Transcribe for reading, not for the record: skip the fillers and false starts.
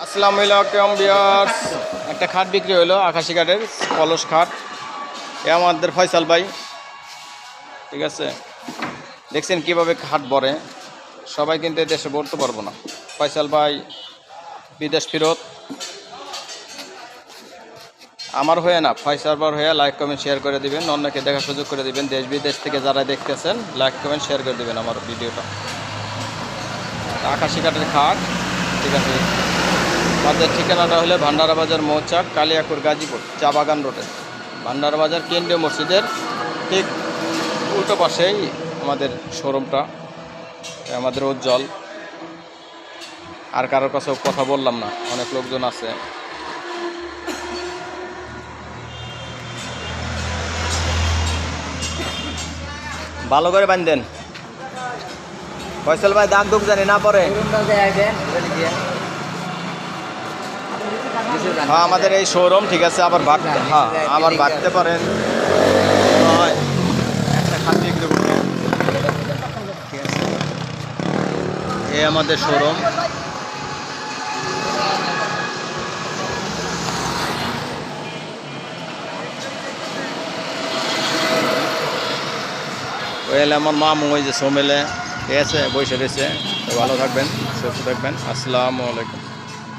আসসালামু আলাইকুম ভিউয়ার্স, একটা খাট বিক্রি হলো আকাশি কাঠের কলস খাট। এ আমাদের ফয়সাল ভাই, ঠিক আছে। দেখছেন কিভাবে খাট ভরে, সবাই কিন্তু দেশে ভরতে পারবো না। ফয়সাল ভাই বিদেশ ফেরত, আমার হয়ে না, ফয়সাল ভাই হয়ে লাইক কমেন্ট শেয়ার করে দিবেন, অন্যকে দেখার সুযোগ করে দিবেন। দেশ বিদেশ থেকে যারা দেখতেছেন লাইক কমেন্ট শেয়ার করে দিবেন আমার ভিডিওটা। আকাশি কাঠের খাট, ঠিক আছে। আমাদের ঠিকানাটা হলে ভান্ডারা বাজার মৌচাক, কালিয়াকুর, গাজীপুর, চা বাগান রোডে। ভান্ডারা বাজার কেন্দ্রীয় মসজিদের ঠিক উল্টো পাশেই আমাদের শোরুমটা, আমাদের উজ্জ্বল। আর কারোর কাছেও কথা বললাম না, অনেক লোকজন আছে। ভালো করে বাঁধেন ফয়সাল ভাই, দাগ দুগ জানি না পরে। হ্যাঁ, আমাদের এই শোরুম, ঠিক আছে। আবার ভাবতে, হ্যাঁ আবার ভাবতে পারেন একটা খাট বিক্রি করতে, ঠিক আছে। এই আমাদের শোরুম। ওই এলে আমার মামু, ওই যে সোমেলে, ঠিক আছে, বসে রয়েছে। ভালো থাকবেন, সুস্থ থাকবেন। আসসালামু আলাইকুম।